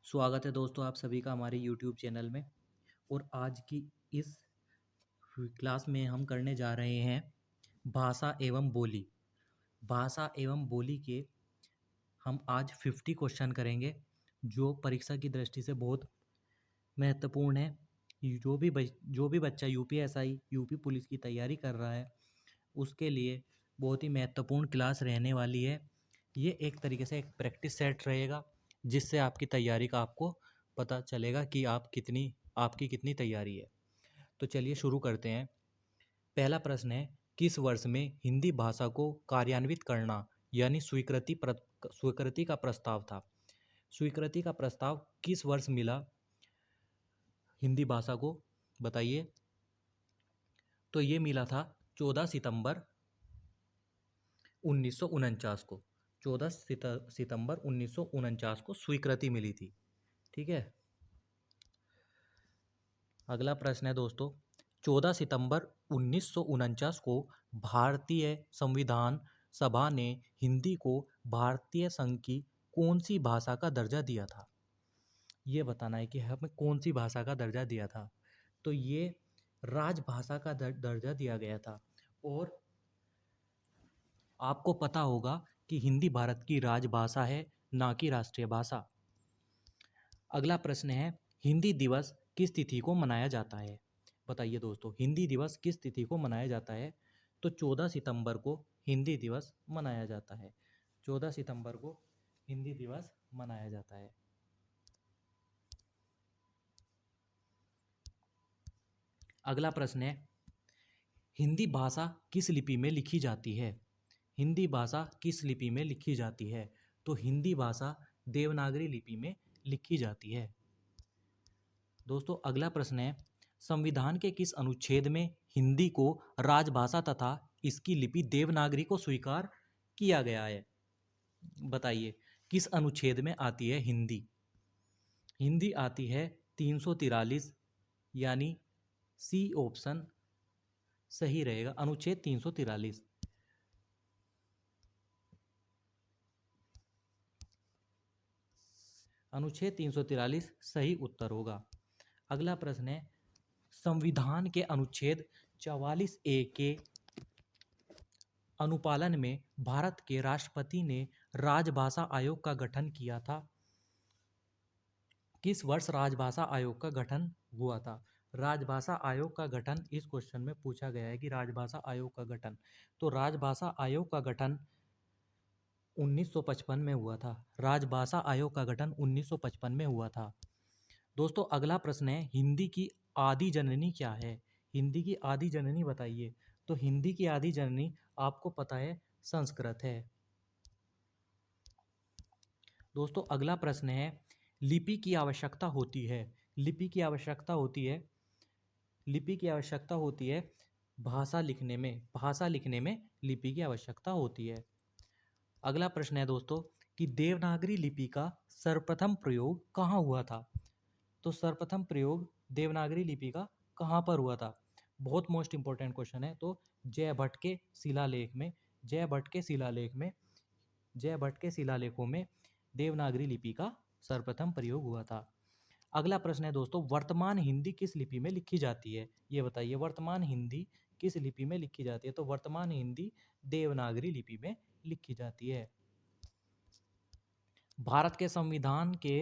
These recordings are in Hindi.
स्वागत है दोस्तों आप सभी का हमारे YouTube चैनल में। और आज की इस क्लास में हम करने जा रहे हैं भाषा एवं बोली। भाषा एवं बोली के हम आज 50 क्वेश्चन करेंगे जो परीक्षा की दृष्टि से बहुत महत्वपूर्ण है। जो भी बच्चा यूपीएसआई यूपी पुलिस की तैयारी कर रहा है उसके लिए बहुत ही महत्वपूर्ण क्लास रहने वाली है। ये एक तरीके से एक प्रैक्टिस सेट रहेगा जिससे आपकी तैयारी का आपको पता चलेगा कि आपकी कितनी तैयारी है। तो चलिए शुरू करते हैं। पहला प्रश्न है, किस वर्ष में हिंदी भाषा को कार्यान्वित करना यानी स्वीकृति का प्रस्ताव था? स्वीकृति का प्रस्ताव किस वर्ष मिला हिंदी भाषा को, बताइए। तो ये मिला था 14 सितंबर 1949 को। 14 सितंबर 1949 को स्वीकृति मिली थी। ठीक है। अगला प्रश्न है दोस्तों, 14 सितंबर 1949 को भारतीय संविधान सभा ने हिंदी को भारतीय संघ की कौन सी भाषा का दर्जा दिया था? ये बताना है कि हमें कौन सी भाषा का दर्जा दिया था। तो ये राजभाषा का दर्जा दिया गया था। और आपको पता होगा कि हिंदी भारत की राजभाषा है, ना कि राष्ट्रीय भाषा। अगला प्रश्न है, हिंदी दिवस किस तिथि को मनाया जाता है? बताइए दोस्तों, हिंदी दिवस किस तिथि को मनाया जाता है? तो 14 सितंबर को हिंदी दिवस मनाया जाता है। 14 सितंबर को हिंदी दिवस मनाया जाता है। अगला प्रश्न है, हिंदी भाषा किस लिपि में लिखी जाती है? हिंदी भाषा किस लिपि में लिखी जाती है? तो हिंदी भाषा देवनागरी लिपि में लिखी जाती है। दोस्तों अगला प्रश्न है, संविधान के किस अनुच्छेद में हिंदी को राजभाषा तथा इसकी लिपि देवनागरी को स्वीकार किया गया है? बताइए, किस अनुच्छेद में आती है हिंदी? हिंदी आती है 343, यानी सी ऑप्शन सही रहेगा, अनुच्छेद 343। अनुच्छेद 343 सही उत्तर होगा। अगला प्रश्न है, संविधान के अनुच्छेद 44A के अनुपालन में भारत के राष्ट्रपति ने राजभाषा आयोग का गठन किया था। किस वर्ष राजभाषा आयोग का गठन हुआ था? राजभाषा आयोग का गठन इस क्वेश्चन में पूछा गया है कि राजभाषा आयोग का गठन। तो राजभाषा आयोग का गठन 1955 में हुआ था। राजभाषा आयोग का गठन 1955 में हुआ था। दोस्तों अगला प्रश्न है, हिंदी की आदि जननी क्या है? हिंदी की आदि जननी बताइए। तो हिंदी की आदि जननी आपको पता है संस्कृत है। दोस्तों अगला प्रश्न है, लिपि की आवश्यकता होती है। लिपि की आवश्यकता होती है। लिपि की आवश्यकता होती है भाषा लिखने में। भाषा लिखने में लिपि की आवश्यकता होती है। अगला प्रश्न है दोस्तों कि देवनागरी लिपि का सर्वप्रथम प्रयोग कहाँ हुआ था? तो सर्वप्रथम प्रयोग देवनागरी लिपि का कहाँ पर हुआ था? बहुत मोस्ट इंपॉर्टेंट क्वेश्चन है। तो जयभट्ट के शिलालेख में, जयभट्ट के शिलालेखों में देवनागरी लिपि का सर्वप्रथम प्रयोग हुआ था। अगला प्रश्न है दोस्तों, वर्तमान हिंदी किस लिपि में लिखी जाती है? ये बताइए, वर्तमान हिंदी किस लिपि में लिखी जाती है? तो वर्तमान हिंदी देवनागरी लिपि में लिखी जाती है। भारत के संविधान के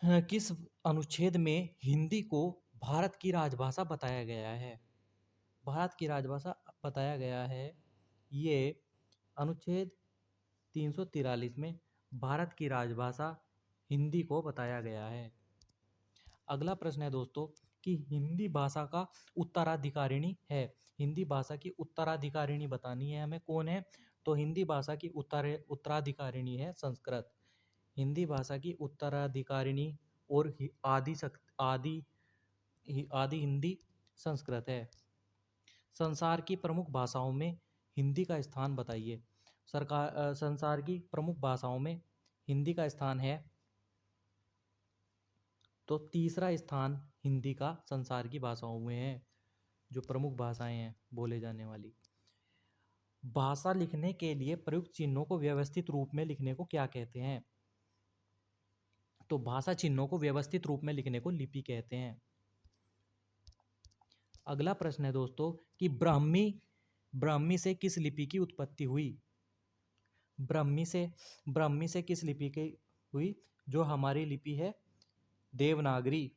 किस अनुच्छेद में हिंदी को भारत की राजभाषा बताया गया है? भारत की राजभाषा बताया गया है, ये अनुच्छेद 343 में भारत की राजभाषा हिंदी को बताया गया है। अगला प्रश्न है दोस्तों कि हिंदी भाषा का उत्तराधिकारिणी है। हिंदी भाषा की उत्तराधिकारिणी बतानी है हमें, कौन है? तो हिंदी भाषा की उत्तराधिकारिणी है संस्कृत। हिंदी भाषा की उत्तराधिकारिणी और आदि हिंदी संस्कृत है। संसार की प्रमुख भाषाओं में हिंदी का स्थान बताइए। संसार की प्रमुख भाषाओं में हिंदी का स्थान है, तो तीसरा स्थान हिंदी का संसार की भाषाओं में है, जो प्रमुख भाषाएं हैं बोले जाने वाली। भाषा लिखने के लिए प्रयुक्त चिन्हों को व्यवस्थित रूप में लिखने को क्या कहते हैं? तो भाषा चिन्हों को व्यवस्थित रूप में लिखने को लिपि कहते हैं। अगला प्रश्न है दोस्तों कि ब्राह्मी से किस लिपि की उत्पत्ति हुई? ब्राह्मी से किस लिपि की हुई? जो हमारी लिपि है देवनागरी।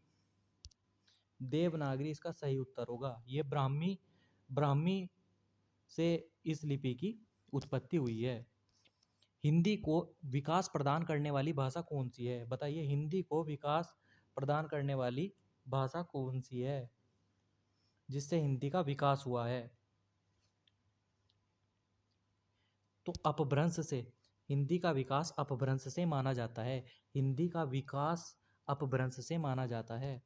देवनागरी इसका सही उत्तर होगा। ये ब्राह्मी से इस लिपि की उत्पत्ति हुई है। हिंदी को विकास प्रदान करने वाली भाषा कौन सी है? बताइए, हिंदी को विकास प्रदान करने वाली भाषा कौन सी है जिससे हिंदी का विकास हुआ है? तो अपभ्रंश से। हिंदी का विकास अपभ्रंश से माना जाता है। हिंदी का विकास अपभ्रंश से माना जाता है।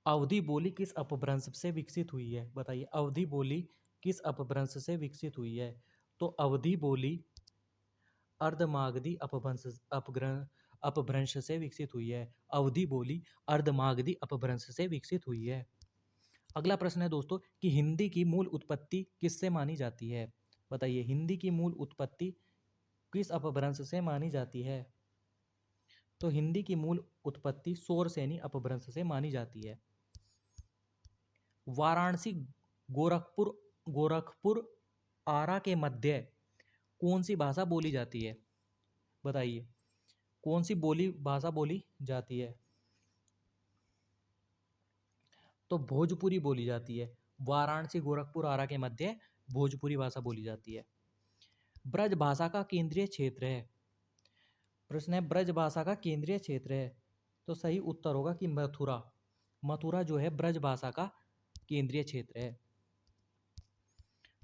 अवधी बोली किस अपभ्रंश से विकसित हुई है? बताइए, अवधी बोली किस अपभ्रंश से विकसित हुई है? तो अवधी बोली अर्धमागधी अपभ्रंश से विकसित हुई है। अवधी बोली अर्धमागधी अपभ्रंश से विकसित हुई है। अगला प्रश्न है दोस्तों कि हिंदी की मूल उत्पत्ति किससे मानी जाती है? बताइए, हिंदी की मूल उत्पत्ति किस अपभ्रंश से मानी जाती है? तो हिंदी की मूल उत्पत्ति शौरसेनी अपभ्रंश से मानी जाती है। वाराणसी गोरखपुर आरा के मध्य कौन सी भाषा बोली जाती है? बताइए, कौन सी भाषा बोली जाती है? तो भोजपुरी बोली जाती है। वाराणसी गोरखपुर आरा के मध्य भोजपुरी भाषा बोली जाती है। ब्रज भाषा का केंद्रीय क्षेत्र है। प्रश्न है, ब्रज भाषा का केंद्रीय क्षेत्र है। तो सही उत्तर होगा कि मथुरा। मथुरा जो है ब्रज भाषा का केंद्रीय क्षेत्र है।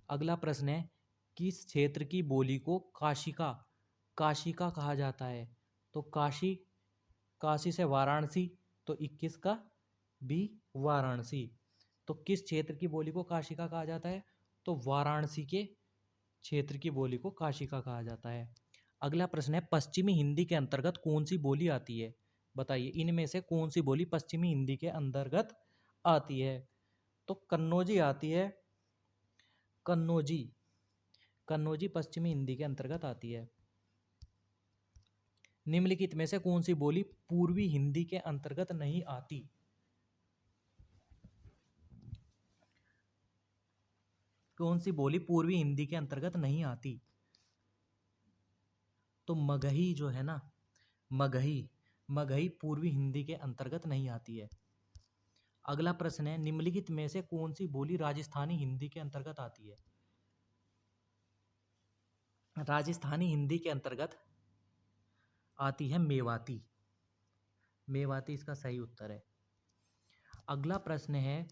अगला प्रश्न है, किस क्षेत्र की बोली को काशिका कहा जाता है? तो काशी से वाराणसी, तो 21 का बी वाराणसी। तो किस क्षेत्र की बोली को काशिका कहा जाता है? तो वाराणसी के क्षेत्र की बोली को काशिका कहा जाता है। अगला प्रश्न है, पश्चिमी हिंदी के अंतर्गत कौन सी बोली आती है? बताइए, इनमें से कौन सी बोली पश्चिमी हिंदी के अंतर्गत आती है? तो कन्नौजी आती है। कन्नौजी पश्चिमी हिंदी के अंतर्गत आती है। निम्नलिखित में से कौन सी बोली पूर्वी हिंदी के अंतर्गत नहीं आती? कौन सी बोली पूर्वी हिंदी के अंतर्गत नहीं आती? तो मगही जो है ना, मगही पूर्वी हिंदी के अंतर्गत नहीं आती है। अगला प्रश्न है, निम्नलिखित में से कौन सी बोली राजस्थानी हिंदी के अंतर्गत आती है? राजस्थानी हिंदी के अंतर्गत आती है मेवाती। मेवाती इसका सही उत्तर है। अगला प्रश्न है,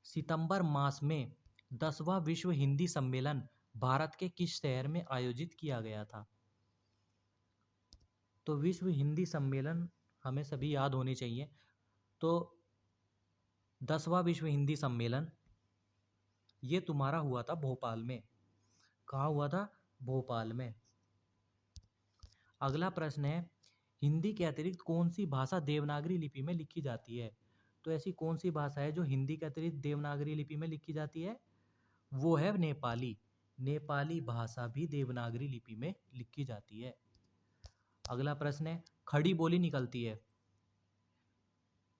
सितंबर मास में 10वां विश्व हिंदी सम्मेलन भारत के किस शहर में आयोजित किया गया था? तो विश्व हिंदी सम्मेलन हमें सभी याद होने चाहिए। तो 10वां विश्व हिंदी सम्मेलन ये तुम्हारा हुआ था भोपाल में। कहाँ हुआ था? भोपाल में। अगला प्रश्न है, हिंदी के अतिरिक्त कौन सी भाषा देवनागरी लिपि में लिखी जाती है? तो ऐसी कौन सी भाषा है जो हिंदी के अतिरिक्त देवनागरी लिपि में लिखी जाती है? वो है नेपाली। नेपाली भाषा भी देवनागरी लिपि में लिखी जाती है। अगला प्रश्न है, खड़ी बोली निकलती है।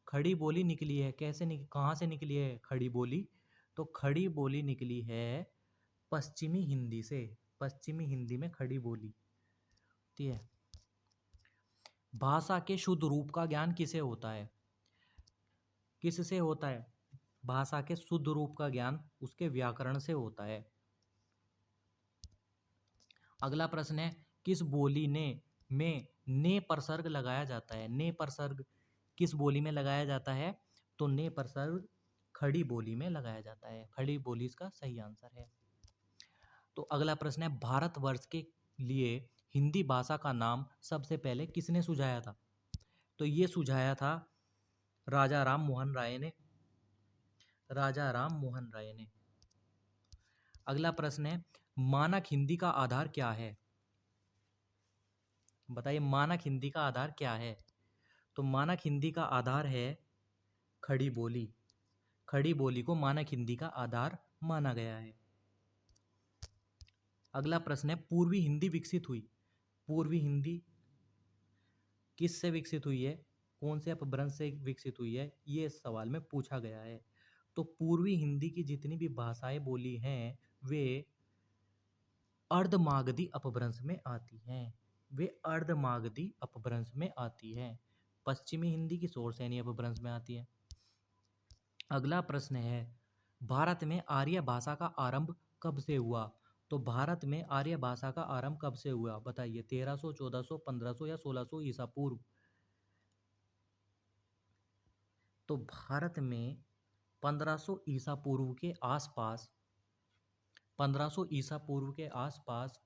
खड़ी बोली निकली है कहाँ से निकली है खड़ी बोली? तो खड़ी बोली निकली है पश्चिमी हिंदी से। पश्चिमी हिंदी में खड़ी बोली होती है। भाषा के शुद्ध रूप का ज्ञान किसे होता है? किससे होता है? भाषा के शुद्ध रूप का ज्ञान उसके व्याकरण से होता है। अगला प्रश्न है, किस बोली में ने प्रसर्ग लगाया जाता है? ने प्रसर्ग किस बोली में लगाया जाता है? तो ने प्रसर्ग खड़ी बोली में लगाया जाता है। खड़ी बोली इसका सही आंसर है। तो अगला प्रश्न है, भारतवर्ष के लिए हिंदी भाषा का नाम सबसे पहले किसने सुझाया था? तो ये सुझाया था राजा राम मोहन राय ने। राजा राम मोहन राय ने। अगला प्रश्न है, मानक हिंदी का आधार क्या है? बताइए, मानक हिंदी का आधार क्या है? तो मानक हिंदी का आधार है खड़ी बोली। खड़ी बोली को मानक हिंदी का आधार माना गया है। अगला प्रश्न है, पूर्वी हिंदी विकसित हुई। पूर्वी हिंदी किससे विकसित हुई है, कौन से अपभ्रंश से विकसित हुई है, ये इस सवाल में पूछा गया है। तो पूर्वी हिंदी की जितनी भी भाषाएं बोली हैं वे अर्धमागधी अपभ्रंश में आती हैं। वे अर्धमागधी अपभ्रंश में आती हैं। पश्चिमी हिंदी की शोरसेनी अपभ्रंश में आती है। अगला प्रश्न है, भारत में आर्य भाषा का आरंभ कब से हुआ? तो भारत में आर्य भाषा का आरंभ कब से हुआ बताइए? 1300, 1400, 1500 या 1600 ईसा पूर्व? तो भारत में 1500 ईसा पूर्व के आसपास 1500 ईसा पूर्व के आसपास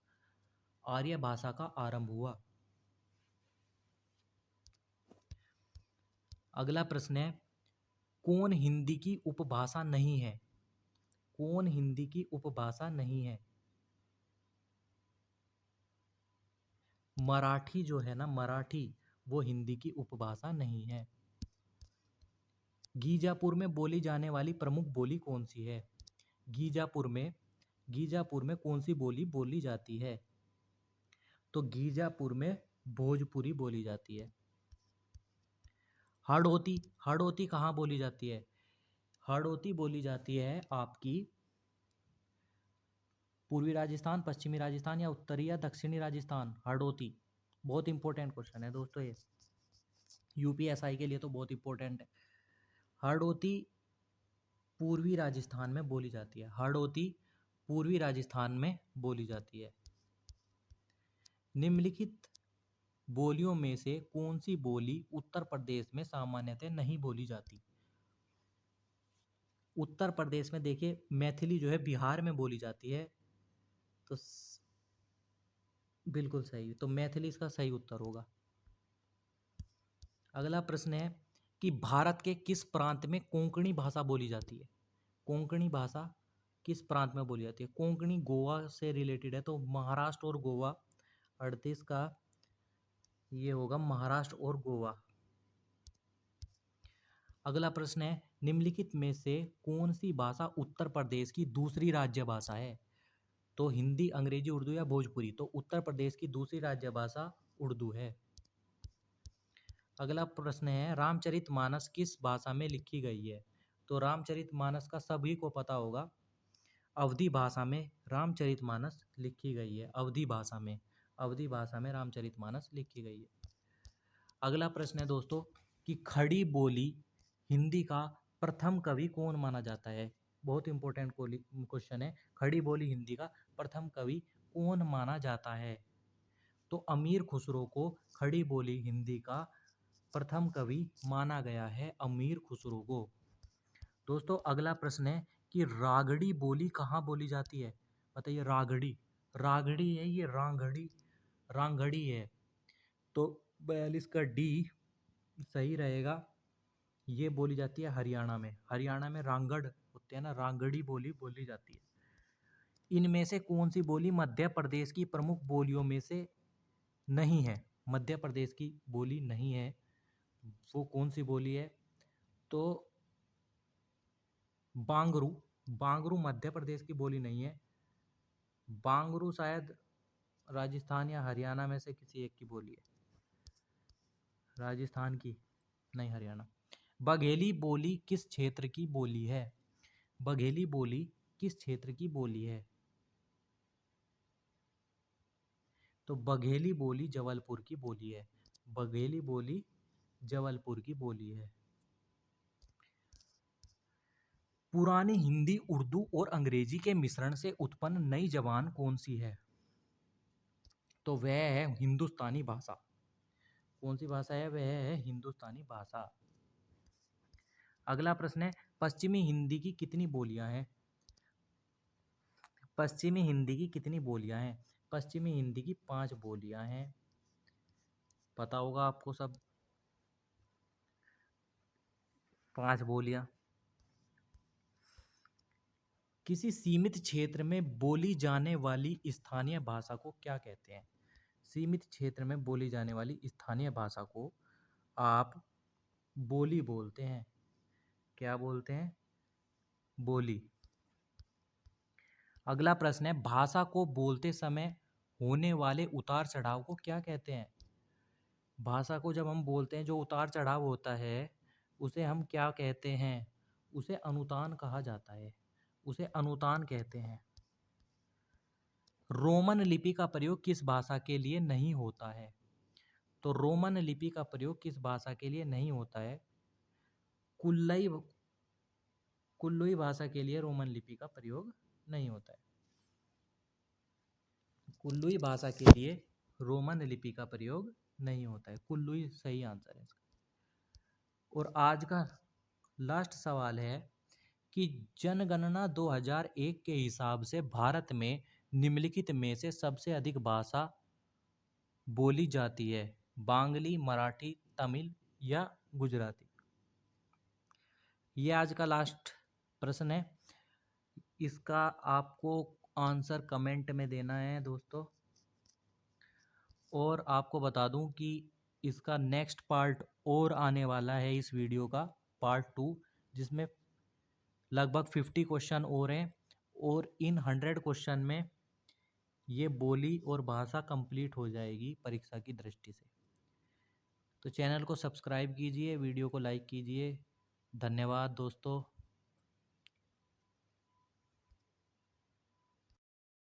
आर्य भाषा का आरंभ हुआ। अगला प्रश्न है, कौन हिंदी की उपभाषा नहीं है? कौन हिंदी की उपभाषा नहीं है? मराठी जो है ना, मराठी वो हिंदी की उपभाषा नहीं है। गीजापुर में बोली जाने वाली प्रमुख बोली कौन सी है? गीजापुर में कौन सी बोली बोली जाती है? तो गीजापुर में भोजपुरी बोली जाती है। हाड़ौती, हाड़ौती कहाँ बोली जाती है? हाड़ौती बोली जाती है आपकी पूर्वी राजस्थान, पश्चिमी राजस्थान या उत्तरी या दक्षिणी राजस्थान। हाड़ौती बहुत इंपॉर्टेंट क्वेश्चन है दोस्तों, ये यूपीएसआई के लिए तो बहुत इंपॉर्टेंट है। हाड़ौती पूर्वी राजस्थान में बोली जाती है। हाड़ौती पूर्वी राजस्थान में बोली जाती है। निम्नलिखित बोलियों में से कौन सी बोली उत्तर प्रदेश में सामान्यतः नहीं बोली जाती? उत्तर प्रदेश में देखिए मैथिली जो है बिहार में बोली जाती है, तो बिल्कुल सही, तो मैथिली इसका सही उत्तर होगा। अगला प्रश्न है कि भारत के किस प्रांत में कोंकणी भाषा बोली जाती है? कोंकणी भाषा किस प्रांत में बोली जाती है? कोंकणी गोवा से रिलेटेड है, तो महाराष्ट्र और गोवा 38 का ये होगा महाराष्ट्र और गोवा। अगला प्रश्न है, निम्नलिखित में से कौन सी भाषा उत्तर प्रदेश की दूसरी राज्य भाषा है? तो हिंदी, अंग्रेजी, उर्दू या भोजपुरी? तो उत्तर प्रदेश की दूसरी राज्य भाषा उर्दू है। अगला प्रश्न है, रामचरितमानस किस भाषा में लिखी गई है? तो रामचरितमानस का सभी को पता होगा, अवधी भाषा में रामचरितमानस लिखी गई है। अवधी भाषा में रामचरितमानस लिखी गई है। अगला प्रश्न है दोस्तों कि खड़ी बोली हिंदी का प्रथम कवि कौन माना जाता है? बहुत इंपॉर्टेंट क्वेश्चन है। खड़ी बोली हिंदी का प्रथम कवि कौन माना जाता है? तो अमीर खुसरो को खड़ी बोली हिंदी का प्रथम कवि माना गया है, अमीर खुसरो को। दोस्तों अगला प्रश्न है कि रागड़ी बोली कहाँ बोली जाती है? बताइए, रागड़ी, रागड़ी है ये, रांगड़ी, रांगड़ी है। तो 42 का डी सही रहेगा। ये बोली जाती है हरियाणा में। हरियाणा में रांगड़ होते हैं ना, रांगड़ी बोली बोली जाती है। इनमें से कौन सी बोली मध्य प्रदेश की प्रमुख बोलियों में से नहीं है? मध्य प्रदेश की बोली नहीं है, वो कौन सी बोली है? तो बांगरू, बांगरू मध्य प्रदेश की बोली नहीं है। बांगरू शायद राजस्थान या हरियाणा में से किसी एक की बोली है। राजस्थान की नहीं, हरियाणा। बघेली बोली किस क्षेत्र की बोली है? बघेली बोली किस क्षेत्र की बोली है? तो बघेली बोली जबलपुर की बोली है। बघेली बोली जबलपुर की बोली है। पुरानी हिंदी, उर्दू और अंग्रेजी के मिश्रण से उत्पन्न नई जबान कौन सी है? तो वह है हिंदुस्तानी भाषा। कौन सी भाषा है? वह है हिंदुस्तानी भाषा। अगला प्रश्न है, पश्चिमी हिंदी की कितनी बोलियां हैं? पश्चिमी हिंदी की कितनी बोलियां हैं? पश्चिमी हिंदी की 5 बोलियां हैं। पता होगा आपको सब, 5 बोलियां। किसी सीमित क्षेत्र में बोली जाने वाली स्थानीय भाषा को क्या कहते हैं? सीमित क्षेत्र में बोली जाने वाली स्थानीय भाषा को आप बोली बोलते हैं। क्या बोलते हैं? बोली। अगला प्रश्न है, भाषा को बोलते समय होने वाले उतार चढ़ाव को क्या कहते हैं? भाषा को जब हम बोलते हैं जो उतार चढ़ाव होता है उसे हम क्या कहते हैं? उसे अनुतान कहा जाता है। उसे अनुतान कहते हैं। रोमन लिपि का प्रयोग किस भाषा के लिए नहीं होता है? तो रोमन लिपि का प्रयोग किस भाषा के लिए नहीं होता है? कुल्लई कुल्लुई भाषा के लिए रोमन लिपि का प्रयोग नहीं होता है। कुल्लुई भाषा के लिए रोमन लिपि का प्रयोग नहीं होता है। कुल्लुई सही आंसर है इसका। और आज का लास्ट सवाल है कि जनगणना 2001 के हिसाब से भारत में निम्नलिखित में से सबसे अधिक भाषा बोली जाती है? बांग्ली, मराठी, तमिल या गुजराती? ये आज का लास्ट प्रश्न है। इसका आपको आंसर कमेंट में देना है दोस्तों। और आपको बता दूं कि इसका नेक्स्ट पार्ट और आने वाला है इस वीडियो का, पार्ट 2, जिसमें लगभग 50 क्वेश्चन और हैं और इन 100 क्वेश्चन में ये बोली और भाषा कंप्लीट हो जाएगी परीक्षा की दृष्टि से। तो चैनल को सब्सक्राइब कीजिए, वीडियो को लाइक कीजिए। धन्यवाद दोस्तों।